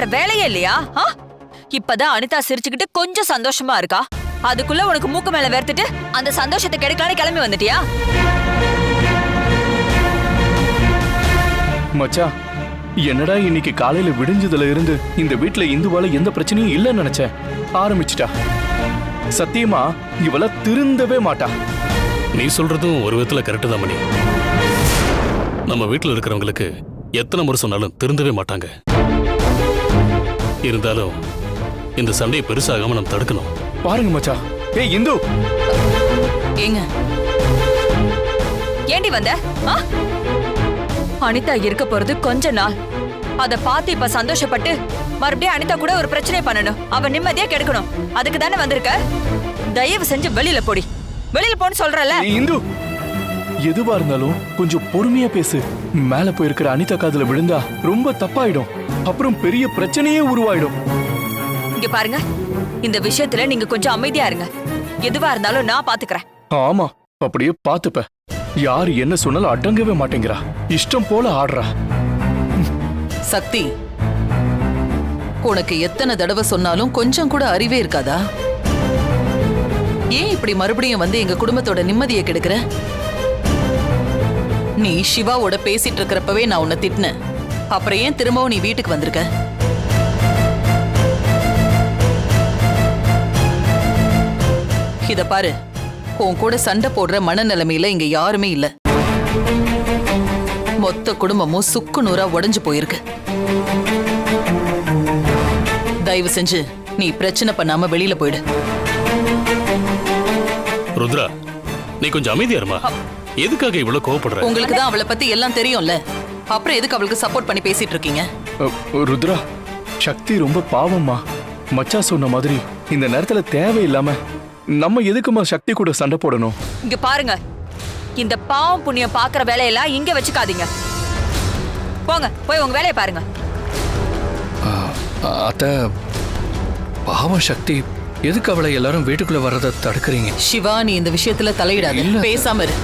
வேற வேலையே இல்லையா? இப்பதான் அனிதா சிரிச்சுக்கிட்டு கொஞ்சம் சந்தோஷமா இருக்கா. அதுக்குள்ள உனக்கு மூக்கு மேல வேர்த்துட்டு அந்த சந்தோஷத்தை கெடுக்கலான்னு கிளம்பி வந்துட்டியா? மச்சான், என்னடா இன்னைக்கு காலையில விடிஞ்சதுல இருந்து இந்த வீட்டுல இந்துவால எந்த பிரச்சனையும் இல்லைன்னு நினைச்சேன். ஆரம்பிச்சிட்டா. சத்தியமா இவள திருந்தவே மாட்டா. நீ சொல்றதும் ஒரு விதத்துல கரெக்டு தான் மணி. நம்ம வீட்டுல இருக்கிறவங்களுக்கு எத்தனை முறை சொன்னாலும் திருந்தவே மாட்டாங்க. இருந்தாலும் இந்த சண்டையை பெருசாகாம நம்ம தடுக்கணும். பாருங்க மச்சான். ஏய் இந்து, ஏங்க ஏண்டி வந்த? அனிதா இருக்க போறது கொஞ்ச நாள். அத பார்த்து இப்ப சந்தோஷப்பட்டு மறுபடியும் அனிதா கூட ஒரு பிரச்சனை பண்ணணும். அவ நிம்மதியா கெடுக்கணும். அதுக்கு தானே வந்திருக்க. தயவு செஞ்சு வெளியில போடி. வெளியில போன்னு சொல்றல. இந்து, எதுவா இருந்தாலும் கொஞ்சம் பொறுமையா பேசு. மேல போயிருக்கிற அனிதா காதுல விழுந்தா ரொம்ப தப்பாயிடும். அப்புறம் பெரிய பிரச்சனையே உருவாயிடும். இங்க பாருங்க, இந்த விஷயத்துல நீங்க கொஞ்சம் அமைதியா இருங்க. எதுவா இருந்தாலும் நான் பாத்துக்கிறேன். ஆமா, அப்படியே பாத்துப்ப. யாரு என்ன சொன்னாலும் அடங்கவே மாட்டேங்கிறா. இஷ்டம் போல ஆடுறா. சக்தி, உனக்கு எத்தனை தடவை சொன்னாலும் கொஞ்சம் கூட அறிவே இருக்காதா? ஏன் இப்படி மறுபடியும் வந்து எங்க குடும்பத்தோட நிம்மதியை கெடுக்கிற? நீ சிவாவோட பேசிட்டு இருக்கிறப்பவே நான் உன்னை திட்டினேன். அப்புறம் ஏன் திரும்பவும் நீ வீட்டுக்கு வந்திருக்க? இத பாரு, உன் கூட சண்டை போடுற மனநிலைமையில இங்க யாருமே இல்ல. மொத்த குடும்பமும் சுக்கு நூறா உடைஞ்சு போயிருக்கு. தயவு செஞ்சு நீ பிரச்சனை பண்ணாம வெளியில போயிடு. ருத்ரா, நீ கொஞ்சம் அமைதியா இருமா. எதுக்காக இவ்வளவு கோவப்படுற? உங்களுக்கு தான் அவளை பத்தி எல்லாம் தெரியும்ல. அப்புறம் எதுக்கு அவளுக்கு சப்போர்ட் பண்ணி பேசிட்டு இருக்கீங்க? ருத்ரா, சக்தி ரொம்ப பாவம்மா. மச்சா சொன்ன மாதிரி இந்த நேரத்துல தேவையில்லாம நம்ம எதுக்குமா சக்தி கூட சண்டை போடணும்? இங்க பாருங்க, இந்த பாவம் புண்ணியம் பாக்குற வேலையெல்லாம் இங்க வச்சுக்காதீங்க. போங்க, போய் உங்க வேலையை பாருங்க. அத்த, பாவம் சக்தி, எதுக்கு அவளை எல்லாரும் வீட்டுக்குள்ள வர்றதை தடுக்கிறீங்க? சிவா, நீ இந்த விஷயத்துல தலையிடாத. பேசாம இரு.